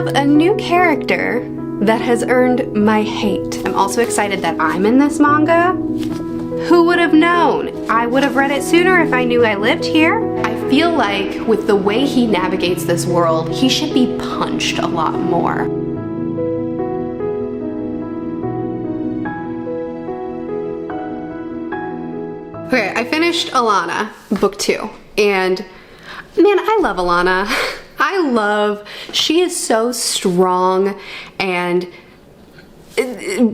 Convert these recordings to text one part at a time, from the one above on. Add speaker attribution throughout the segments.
Speaker 1: have a new character that has earned my hate. I'm also excited that I'm in this manga. Who would have known? I would have read it sooner if I knew I lived here. I feel like with the way he navigates this world, he should be punched a lot more. Okay, I finished Alanna, book 2, and man, I love Alanna. She is so strong and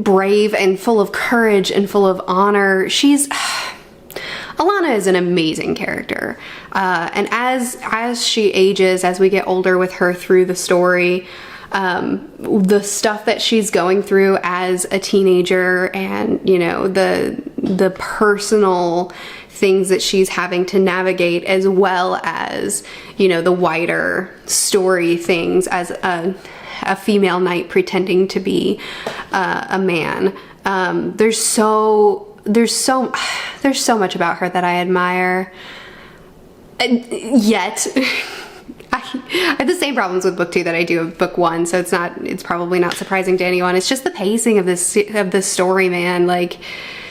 Speaker 1: brave and full of courage and full of honor. Alanna is an amazing character. And as she ages, as we get older with her through the story, the stuff that she's going through as a teenager and, you know, the personal things that she's having to navigate, as well as, you know, the wider story things as a female knight pretending to be a man. There's so much about her that I admire. And yet I have the same problems with book 2 that I do of book 1, so it's probably not surprising to anyone. It's just the pacing of this story, man. Like,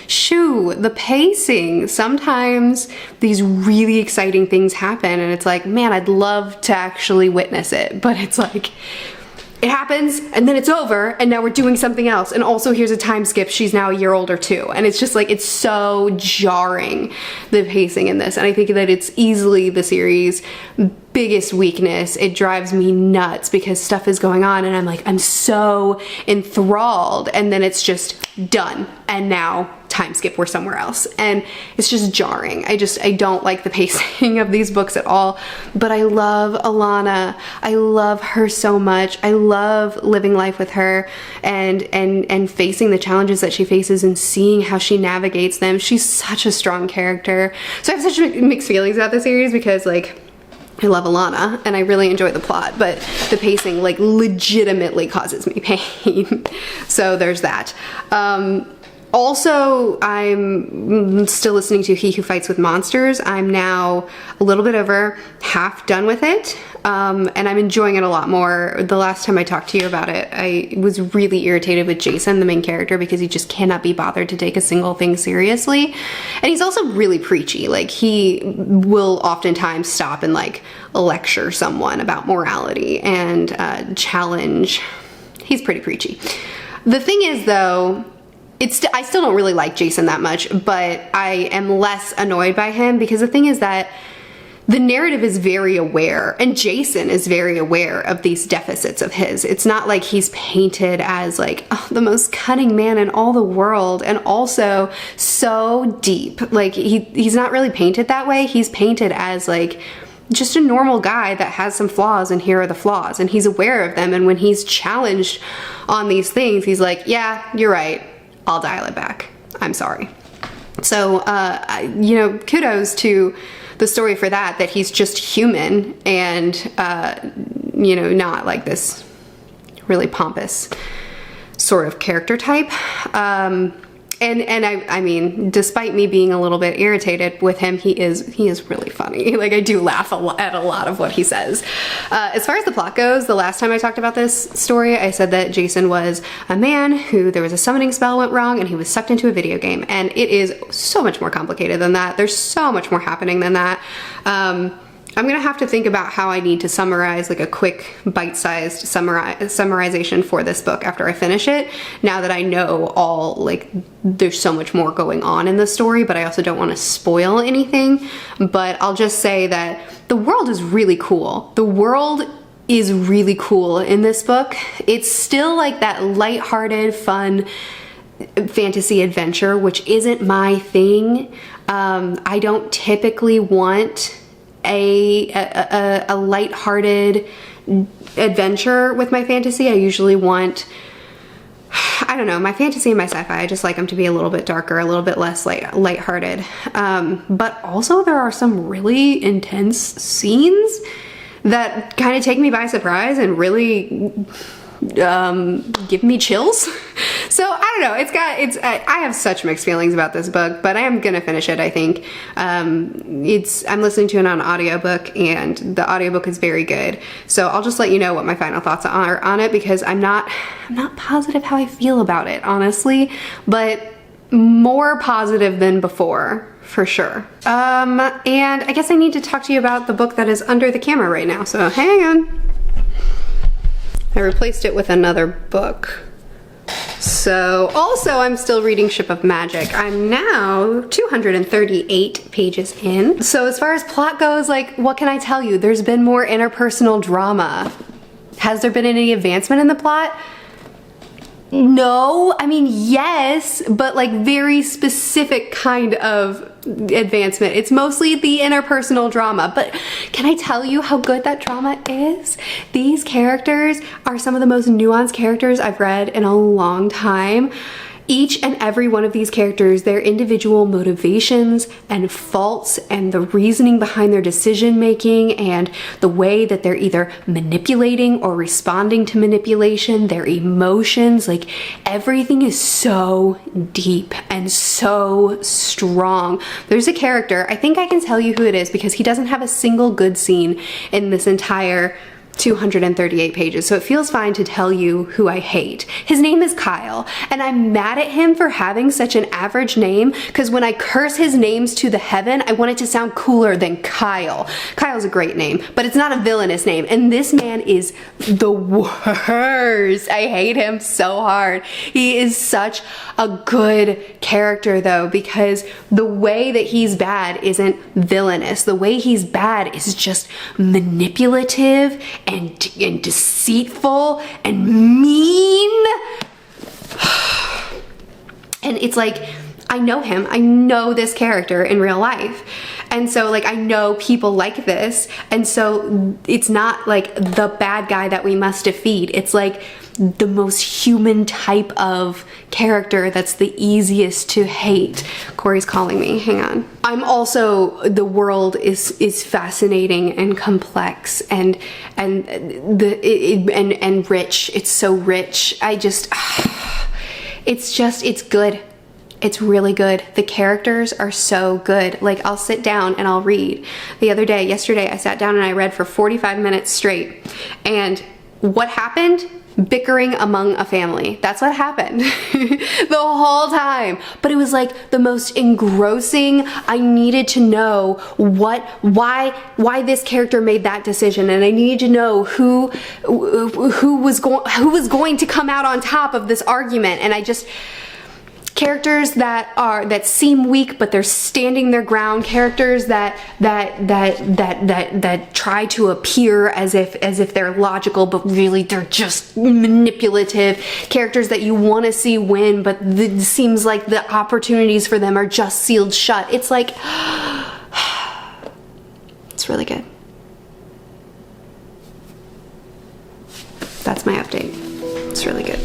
Speaker 1: shoo, the pacing. Sometimes these really exciting things happen and it's like, man, I'd love to actually witness it, but it's like, it happens and then it's over and now we're doing something else, and also here's a time skip, she's now a year older too, and it's just like, it's so jarring, the pacing in this, and I think that it's easily the series' biggest weakness. It drives me nuts because stuff is going on and I'm like, I'm so enthralled, and then it's just done and now time skip, we're somewhere else, and it's just jarring. I don't like the pacing of these books at all, but I love Alanna. I love her so much. I love living life with her and facing the challenges that she faces and seeing how she navigates them. She's such a strong character. So I have such mixed feelings about the series because, like, I love Alanna and I really enjoy the plot, but the pacing, like, legitimately causes me pain. So there's that. Also, I'm still listening to He Who Fights with Monsters. I'm now a little bit over half done with it, and I'm enjoying it a lot more. The last time I talked to you about it, I was really irritated with Jason, the main character, because he just cannot be bothered to take a single thing seriously. And he's also really preachy. Like, he will oftentimes stop and, like, lecture someone about morality and challenge. He's pretty preachy. The thing is, though, I still don't really like Jason that much, but I am less annoyed by him because the thing is that the narrative is very aware, and Jason is very aware of these deficits of his. It's not like he's painted as, like, oh, the most cunning man in all the world, and also so deep. Like, he's not really painted that way. He's painted as, like, just a normal guy that has some flaws, and here are the flaws, and he's aware of them, and when he's challenged on these things, he's like, yeah, you're right. I'll dial it back. I'm sorry. So, you know, kudos to the story for that he's just human and, you know, not like this really pompous sort of character type. And I mean, despite me being a little bit irritated with him, he is really funny. Like, I do laugh at a lot of what he says. As far as the plot goes, the last time I talked about this story, I said that Jason was a man who, there was a summoning spell went wrong and he was sucked into a video game. And it is so much more complicated than that. There's so much more happening than that. I'm gonna have to think about how I need to summarize, like, a quick bite-sized summarization for this book after I finish it, now that I know all, like, there's so much more going on in the story, but I also don't want to spoil anything. But I'll just say that the world is really cool. The world is really cool in this book. It's still like that lighthearted, fun fantasy adventure, which isn't my thing. I don't typically want a lighthearted adventure with my fantasy. I usually want, I don't know, my fantasy and my sci-fi, I just like them to be a little bit darker, a little bit less lighthearted. But also there are some really intense scenes that kind of take me by surprise and really give me chills. So I don't know, I have such mixed feelings about this book, but I am gonna finish it, I think. I'm listening to it on audiobook, and the audiobook is very good. So I'll just let you know what my final thoughts are on it, because I'm not positive how I feel about it, honestly, but more positive than before, for sure. And I guess I need to talk to you about the book that is under the camera right now, so hang on. I replaced it with another book. So also I'm still reading Ship of Magic. I'm now 238 pages in. So as far as plot goes, like, what can I tell you? There's been more interpersonal drama. Has there been any advancement in the plot? No, I mean, yes, but like very specific kind of advancement. It's mostly the interpersonal drama, but can I tell you how good that drama is? These characters are some of the most nuanced characters I've read in a long time. Each and every one of these characters, their individual motivations and faults and the reasoning behind their decision making and the way that they're either manipulating or responding to manipulation, their emotions, like everything is so deep and so strong. There's a character, I think I can tell you who it is because he doesn't have a single good scene in this entire 238 pages, so it feels fine to tell you who I hate. His name is Kyle, and I'm mad at him for having such an average name, because when I curse his names to the heaven, I want it to sound cooler than Kyle. Kyle's a great name, but it's not a villainous name, and this man is the worst. I hate him so hard. He is such a good character though, because the way that he's bad isn't villainous. The way he's bad is just manipulative and deceitful and mean. And it's like, I know him, I know this character in real life. And so like, I know people like this. And so it's not like the bad guy that we must defeat. It's like the most human type of character that's the easiest to hate. Corey's calling me, hang on. I'm also, the world is fascinating and complex and rich. It's so rich. It's good. It's really good. The characters are so good. Like, I'll sit down and I'll read. Yesterday, I sat down and I read for 45 minutes straight. And what happened? Bickering among a family. That's what happened the whole time. But it was like the most engrossing. I needed to know why this character made that decision, and I needed to know who was going to come out on top of this argument. And characters that seem weak but they're standing their ground, characters that try to appear as if they're logical but really they're just manipulative, characters that you want to see win but it seems like the opportunities for them are just sealed shut. It's like it's really good. That's my update. It's really good.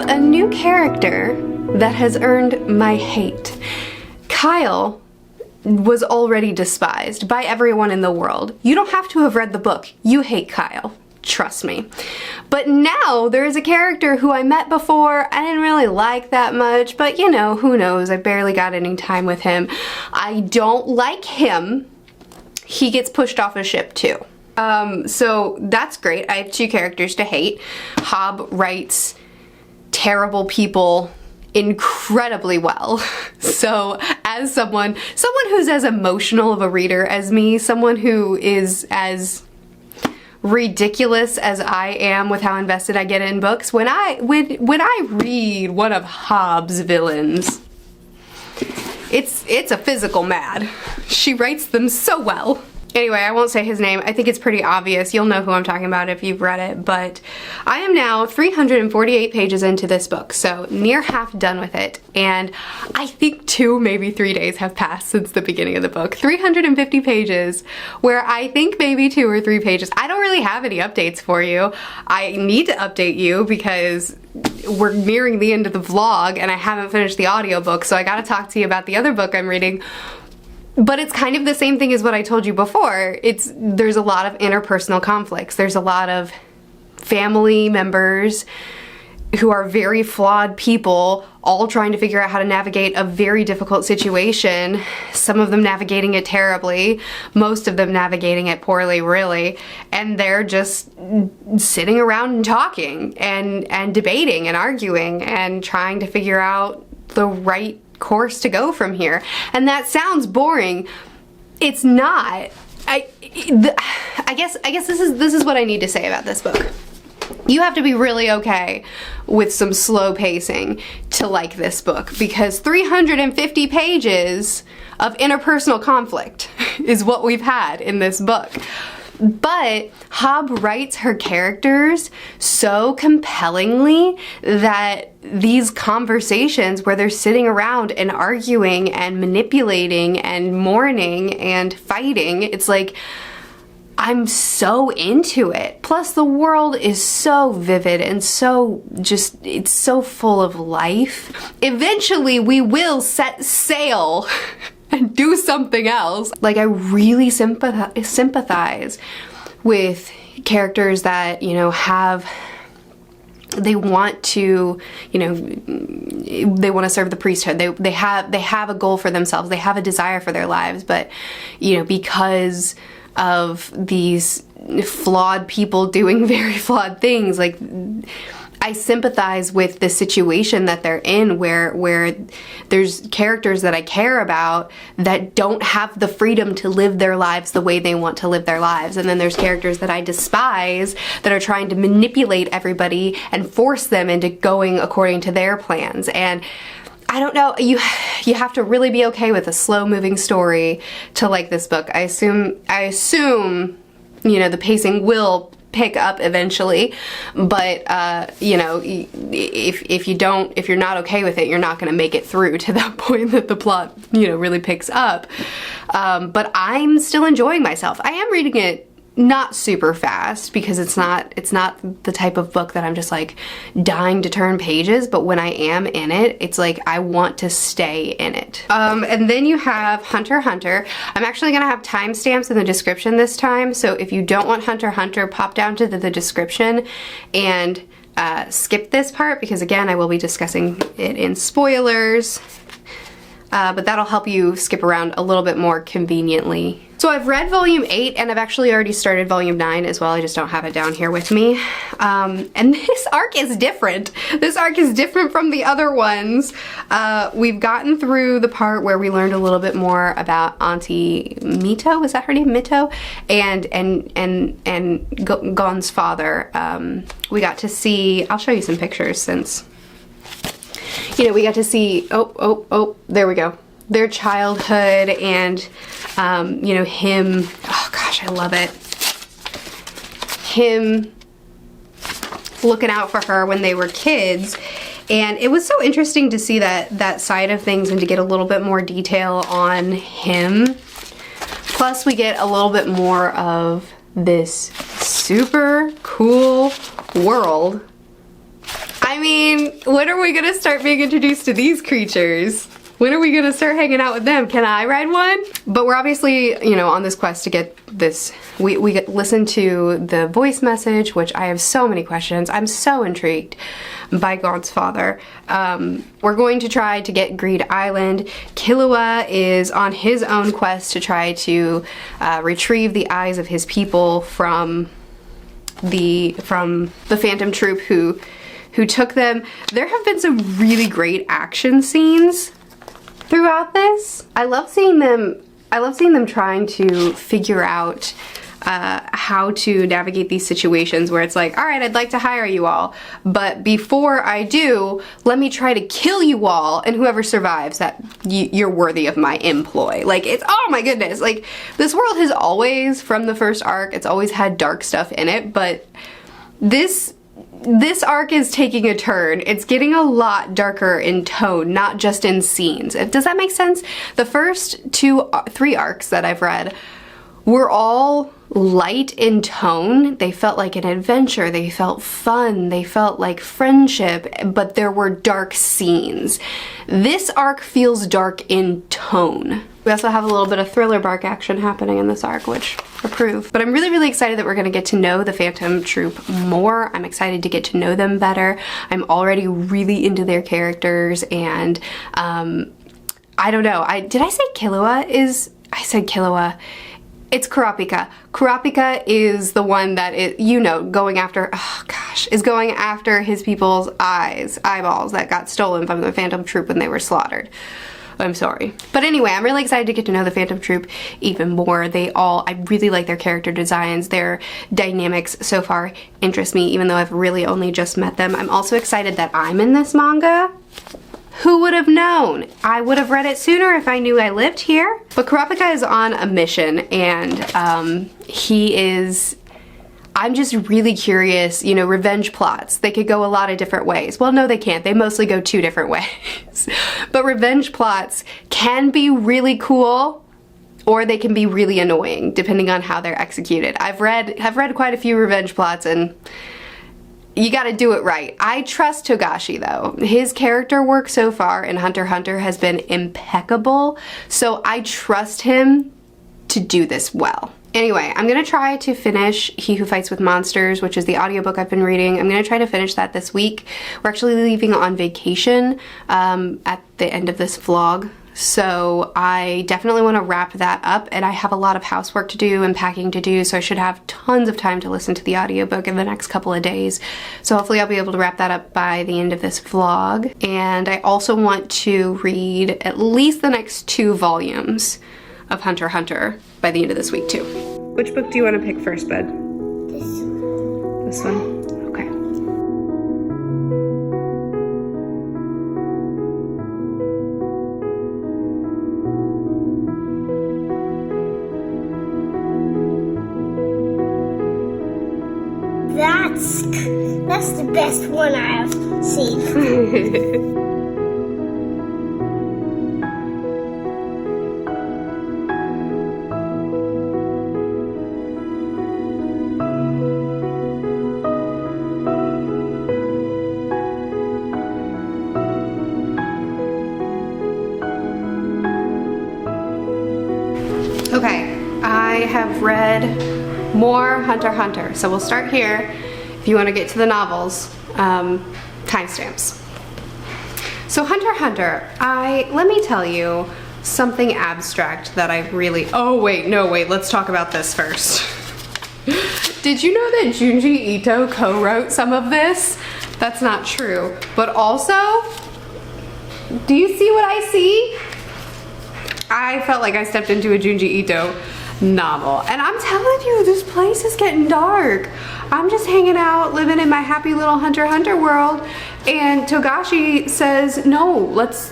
Speaker 1: A new character that has earned my hate. Kyle was already despised by everyone in the world. You don't have to have read the book. You hate Kyle. Trust me. But now there is a character who I met before. I didn't really like that much, but you know, who knows? I barely got any time with him. I don't like him. He gets pushed off a ship too. So that's great. I have two characters to hate. Hob writes terrible people incredibly well. So as someone who's as emotional of a reader as me, someone who is as ridiculous as I am with how invested I get in books, when I read one of Hobbs' villains, it's a physical mad. She writes them so well. Anyway, I won't say his name. I think it's pretty obvious. You'll know who I'm talking about if you've read it, but I am now 348 pages into this book, so near half done with it, and I think 2, maybe 3 days have passed since the beginning of the book. 350 pages, where I think maybe 2 or 3 pages. I don't really have any updates for you. I need to update you because we're nearing the end of the vlog and I haven't finished the audiobook, so I gotta talk to you about the other book I'm reading. But it's kind of the same thing as what I told you before. There's a lot of interpersonal conflicts. There's a lot of family members who are very flawed people, all trying to figure out how to navigate a very difficult situation. Some of them navigating it terribly, most of them navigating it poorly, really. And they're just sitting around and talking and debating and arguing and trying to figure out the right course to go from here. And that sounds boring. It's not. I guess this is what I need to say about this book. You have to be really okay with some slow pacing to like this book, because 350 pages of interpersonal conflict is what we've had in this book. But Hobb writes her characters so compellingly that these conversations where they're sitting around and arguing and manipulating and mourning and fighting, it's like, I'm so into it. Plus the world is so vivid and so it's so full of life. Eventually we will set sail and do something else. Like, I really sympathize with characters that, you know, they want to, you know, they want to serve the priesthood. They have a goal for themselves. They have a desire for their lives, but, you know, because of these flawed people doing very flawed things, like, I sympathize with the situation that they're in, where there's characters that I care about that don't have the freedom to live their lives the way they want to live their lives. And then there's characters that I despise that are trying to manipulate everybody and force them into going according to their plans. And I don't know, you have to really be okay with a slow-moving story to like this book. I assume, you know, the pacing will pick up eventually, but you know, if you're not okay with it, you're not going to make it through to that point that the plot, you know, really picks up. But I'm still enjoying myself. I am reading it not super fast because it's not the type of book that I'm just like dying to turn pages, but when I am in it, it's like I want to stay in it. And then you have Hunter x Hunter. I'm actually gonna have timestamps in the description this time, so if you don't want Hunter x Hunter, pop down to the description and skip this part, because again, I will be discussing it in spoilers. But that'll help you skip around a little bit more conveniently. So I've read volume 8 and I've actually already started volume 9 as well. I just don't have it down here with me. And this arc is different. This arc is different from the other ones. We've gotten through the part where we learned a little bit more about Auntie Mito, is that her name? Mito? And Gon's father. We got to see, I'll show you some pictures since, you know, we got to see, oh, there we go, their childhood and, you know, him, oh gosh, I love it, him looking out for her when they were kids. And it was so interesting to see that side of things and to get a little bit more detail on him. Plus we get a little bit more of this super cool world. I mean, when are we gonna start being introduced to these creatures? When are we gonna start hanging out with them? Can I ride one? But we're obviously, you know, on this quest to get this. We listen to the voice message, which I have so many questions. I'm so intrigued by God's father. We're going to try to get Greed Island. Killua is on his own quest to try to retrieve the eyes of his people from the Phantom Troop who took them. There have been some really great action scenes throughout this. I love seeing them trying to figure out how to navigate these situations where it's like, all right, I'd like to hire you all, but before I do, let me try to kill you all, and whoever survives, that you're worthy of my employ. Like, it's, oh my goodness, like, this world has always, from the first arc, it's always had dark stuff in it, but this arc is taking a turn. It's getting a lot darker in tone, not just in scenes. Does that make sense? The first three arcs that I've read were all light in tone. They felt like an adventure, they felt fun, they felt like friendship, but there were dark scenes. This arc feels dark in tone. We also have a little bit of thriller bark action happening in this arc, which approve. But I'm really, really excited that we're gonna get to know the Phantom Troupe more. I'm excited to get to know them better. I'm already really into their characters, and I don't know, did I say Killua is, I said Killua. It's Kurapika. Kurapika is the one that is, you know, going after, oh gosh, is going after his people's eyeballs that got stolen from the Phantom Troupe when they were slaughtered. I'm sorry. But anyway, I'm really excited to get to know the Phantom Troupe even more. I really like their character designs. Their dynamics so far interest me, even though I've really only just met them. I'm also excited that I'm in this manga. Who would have known? I would have read it sooner if I knew I lived here. But Kurapika is on a mission, and I'm just really curious, you know, revenge plots. They could go a lot of different ways. Well, no, they can't. They mostly go 2 different ways. But revenge plots can be really cool, or they can be really annoying, depending on how they're executed. I've read quite a few revenge plots, and you gotta do it right. I trust Togashi though. His character work so far in Hunter x Hunter has been impeccable, so I trust him to do this well. Anyway, I'm gonna try to finish He Who Fights with Monsters, which is the audiobook I've been reading. I'm gonna try to finish that this week. We're actually leaving on vacation at the end of this vlog. So I definitely want to wrap that up, and I have a lot of housework to do and packing to do, so I should have tons of time to listen to the audiobook in the next couple of days. So hopefully I'll be able to wrap that up by the end of this vlog. And I also want to read at least the next 2 volumes of Hunter x Hunter by the end of this week too. Which book do you want to pick first, bud?
Speaker 2: This one.
Speaker 1: This one? Okay.
Speaker 2: That's the best one I have seen.
Speaker 1: Okay, I have read more Hunter x Hunter, so we'll start here. If you want to get to the novels, timestamps. So Hunter x Hunter, let me tell you something abstract that I really, oh wait, no wait, let's talk about this first. Did you know that Junji Ito co-wrote some of this? That's not true. But also, do you see what I see? I felt like I stepped into a Junji Ito novel. And I'm telling you, this place is getting dark. I'm just hanging out, living in my happy little Hunter x Hunter world, and Togashi says, no, let's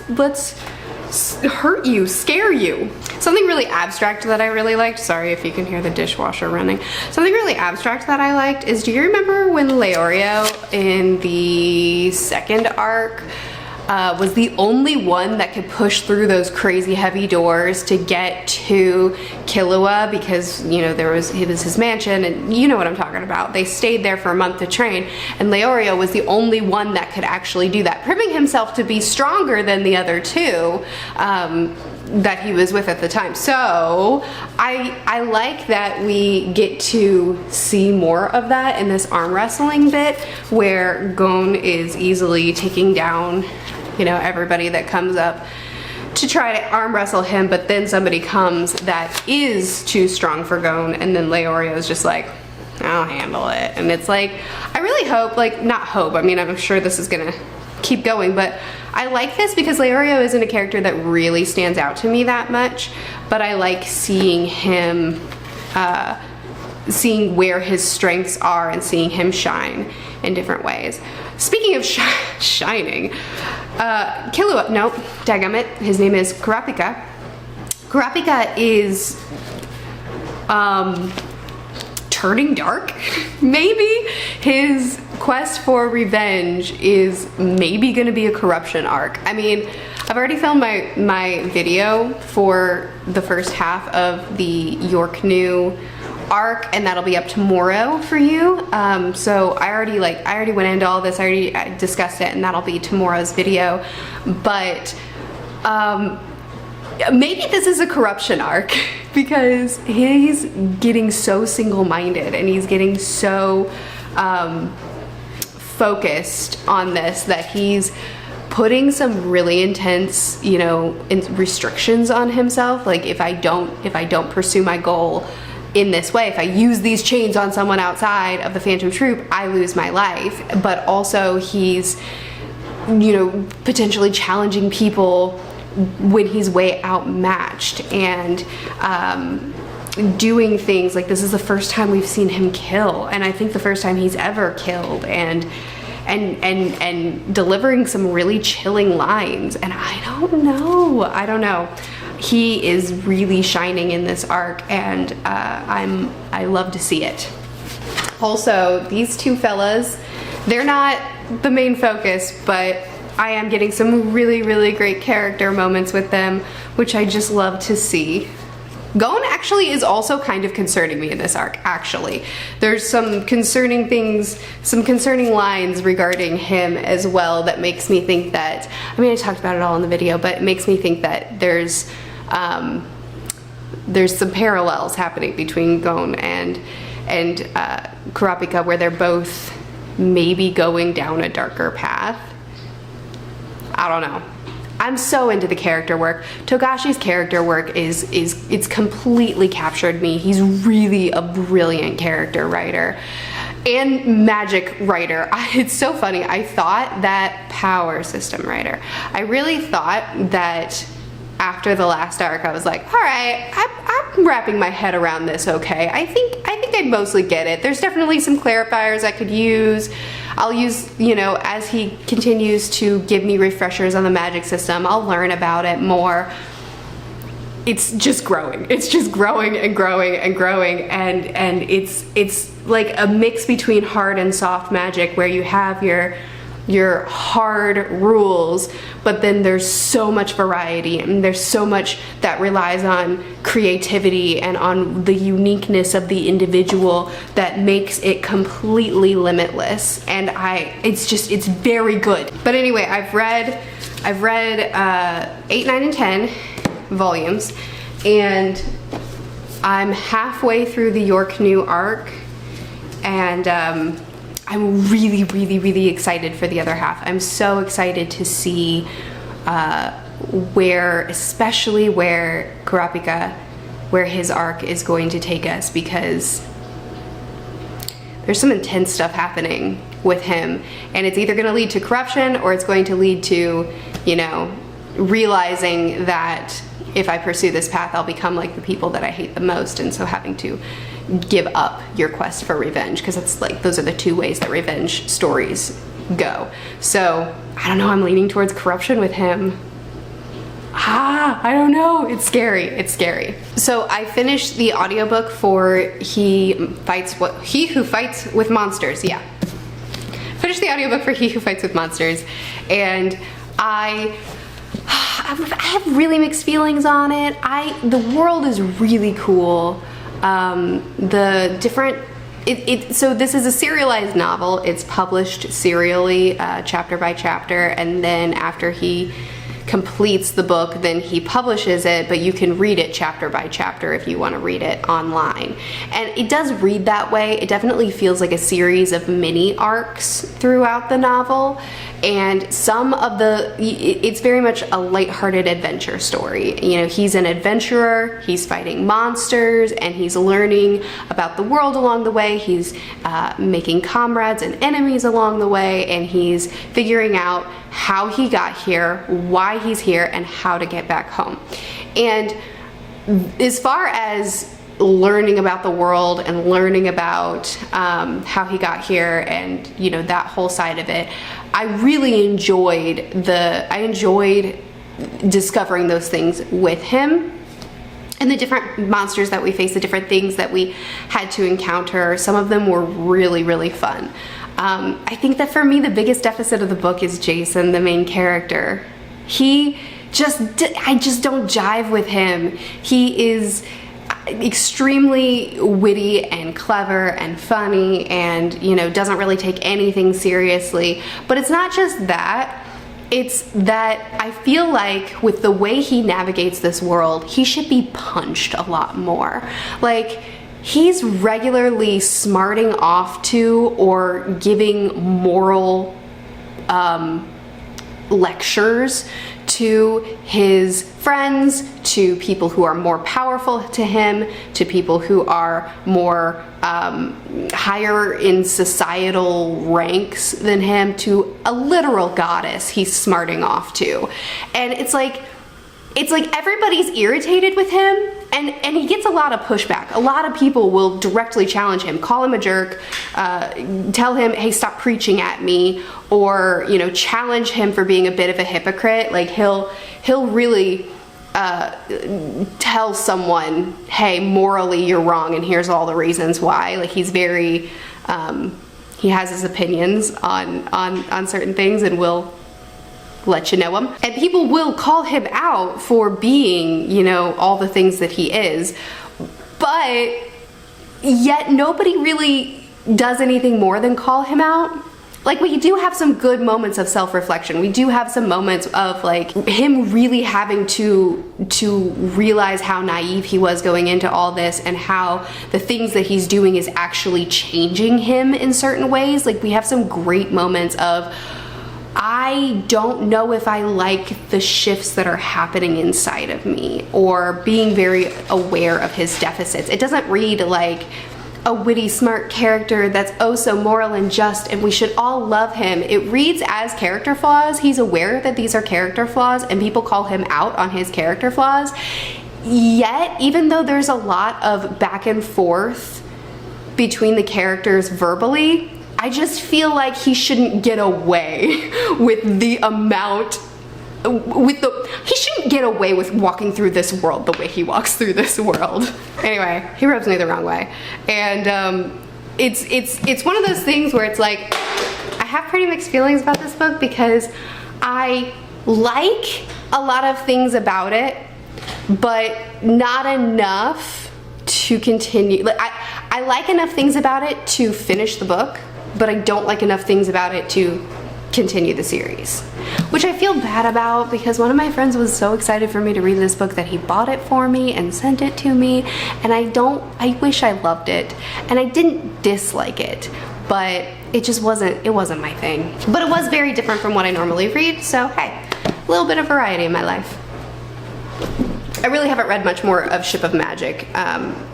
Speaker 1: hurt you, scare you. Something really abstract that I really liked, sorry if you can hear the dishwasher running. Something really abstract that I liked is, do you remember when Leorio in the second arc was the only one that could push through those crazy heavy doors to get to Killua, because, you know, it was his mansion, and you know what I'm talking about. They stayed there for a month to train, and Leorio was the only one that could actually do that, proving himself to be stronger than the other 2 that he was with at the time. So I like that we get to see more of that in this arm wrestling bit, where Gon is easily taking down, you know, everybody that comes up to try to arm wrestle him, but then somebody comes that is too strong for Gon, and then Leorio is just like, I'll handle it. And it's like, I really hope, like, not hope, I mean, I'm sure this is gonna keep going. But I like this because Leorio isn't a character that really stands out to me that much, but I like seeing him, seeing where his strengths are and seeing him shine in different ways. Speaking of shining, Killua, no, dagummit, his name is Kurapika. Kurapika is turning dark, maybe. His quest for revenge is maybe gonna be a corruption arc. I mean, I've already filmed my video for the first half of the Yorknu arc, and that'll be up tomorrow for you. So I already went into all this, I already discussed it, and that'll be tomorrow's video. But maybe this is a corruption arc because he's getting so single-minded and he's getting so focused on this that he's putting some really intense, you know, restrictions on himself. Like, if I don't pursue my goal in this way, if I use these chains on someone outside of the Phantom Troop, I lose my life. But also he's, you know, potentially challenging people when he's way outmatched, and doing things like, this is the first time we've seen him kill, and I think the first time he's ever killed, and delivering some really chilling lines. And I don't know. He is really shining in this arc, and I love to see it. Also, these two fellas, they're not the main focus, but I am getting some really, really great character moments with them, which I just love to see. Gon actually is also kind of concerning me in this arc, actually. There's some concerning things, some concerning lines regarding him as well that makes me think that, I mean, I talked about it all in the video, but it makes me think that there's some parallels happening between Gon and Kurapika, where they're both maybe going down a darker path. I don't know. I'm so into the character work. Togashi's character work it's completely captured me. He's really a brilliant character writer and magic writer. It's so funny. I thought that power system writer. I really thought that after the last arc, I was like, all right, I'm wrapping my head around this okay. I think I mostly get it. There's definitely some clarifiers I could use. I'll use, you know, as he continues to give me refreshers on the magic system, I'll learn about it more. It's just growing. It's just growing and growing and growing, and it's like a mix between hard and soft magic, where you have your hard rules, but then there's so much variety, and there's so much that relies on creativity and on the uniqueness of the individual that makes it completely limitless. And it's very good. But anyway, I've read 8, 9, and 10 volumes, and I'm halfway through the Yorknu arc, and I'm really, really, really excited for the other half. I'm so excited to see especially where Kurapika, where his arc is going to take us, because there's some intense stuff happening with him, and it's either going to lead to corruption, or it's going to lead to, you know, realizing that if I pursue this path, I'll become like the people that I hate the most, and so having to give up your quest for revenge, because it's like, those are the two ways that revenge stories go. So I don't know, I'm leaning towards corruption with him. I don't know, it's scary, it's scary. So I finished the audiobook for He Who Fights with Monsters, yeah. Finished the audiobook for He Who Fights with Monsters, and I have really mixed feelings on it. The world is really cool. So this is a serialized novel. It's published serially, chapter by chapter, and then after he completes the book, then he publishes it, but you can read it chapter by chapter if you want to read it online. And it does read that way. It definitely feels like a series of mini arcs throughout the novel, and it's very much a lighthearted adventure story. You know, he's an adventurer, he's fighting monsters, and he's learning about the world along the way. He's making comrades and enemies along the way, and he's figuring out how he got here, why he's here, and how to get back home. And as far as learning about the world and learning about how he got here and, you know, that whole side of it, I really enjoyed discovering those things with him, and the different monsters that we faced, the different things that we had to encounter. Some of them were really, really fun. I think that for me, the biggest deficit of the book is Jason, the main character. I just don't jive with him. He is extremely witty and clever and funny, and, you know, doesn't really take anything seriously. But it's not just that. It's that I feel like with the way he navigates this world, he should be punched a lot more. Like, he's regularly smarting off to or giving moral lectures to his friends, to people who are more powerful to him, to people who are more higher in societal ranks than him, to a literal goddess he's smarting off to. And it's like everybody's irritated with him, and he gets a lot of pushback. A lot of people will directly challenge him, call him a jerk, tell him, hey, stop preaching at me, or, you know, challenge him for being a bit of a hypocrite. Like, he'll really tell someone, hey, morally you're wrong and here's all the reasons why. Like, he's very, he has his opinions on certain things and will let you know him. And people will call him out for being, you know, all the things that he is, but yet nobody really does anything more than call him out. Like, we do have some good moments of self-reflection. We do have some moments of, like, him really having to realize how naive he was going into all this, and how the things that he's doing is actually changing him in certain ways. Like, we have some great moments of, I don't know if I like the shifts that are happening inside of me, or being very aware of his deficits. It doesn't read like a witty, smart character that's oh so moral and just and we should all love him. It reads as character flaws. He's aware that these are character flaws and people call him out on his character flaws. Yet, even though there's a lot of back and forth between the characters verbally, I just feel like he shouldn't get away with the amount, he shouldn't get away with walking through this world the way he walks through this world. Anyway, he rubs me the wrong way. And it's one of those things where it's like, I have pretty mixed feelings about this book, because I like a lot of things about it, but not enough to continue. Like, I like enough things about it to finish the book, but I don't like enough things about it to continue the series, which I feel bad about, because one of my friends was so excited for me to read this book that he bought it for me and sent it to me, and I wish I loved it, and I didn't dislike it, but it just wasn't my thing. But it was very different from what I normally read, so hey, a little bit of variety in my life. I really haven't read much more of Ship of Magic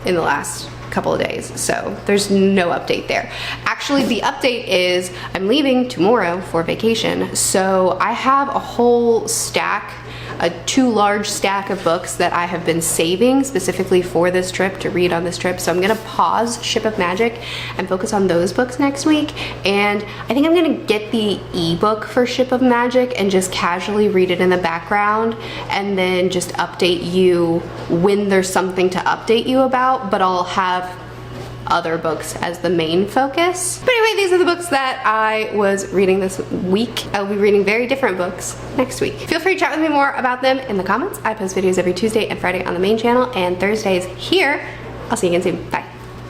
Speaker 1: in the last couple of days, so there's no update there. Actually, the update is I'm leaving tomorrow for vacation, so I have a whole stack, a too large stack of books that I have been saving specifically for this trip, to read on this trip. So I'm gonna pause Ship of Magic and focus on those books next week, and I think I'm gonna get the ebook for Ship of Magic and just casually read it in the background, and then just update you when there's something to update you about, but I'll have other books as the main focus. But anyway, these are the books that I was reading this week. I'll be reading very different books next week. Feel free to chat with me more about them in the comments. I post videos every Tuesday and Friday on the main channel, and Thursdays here. I'll see you again soon. Bye.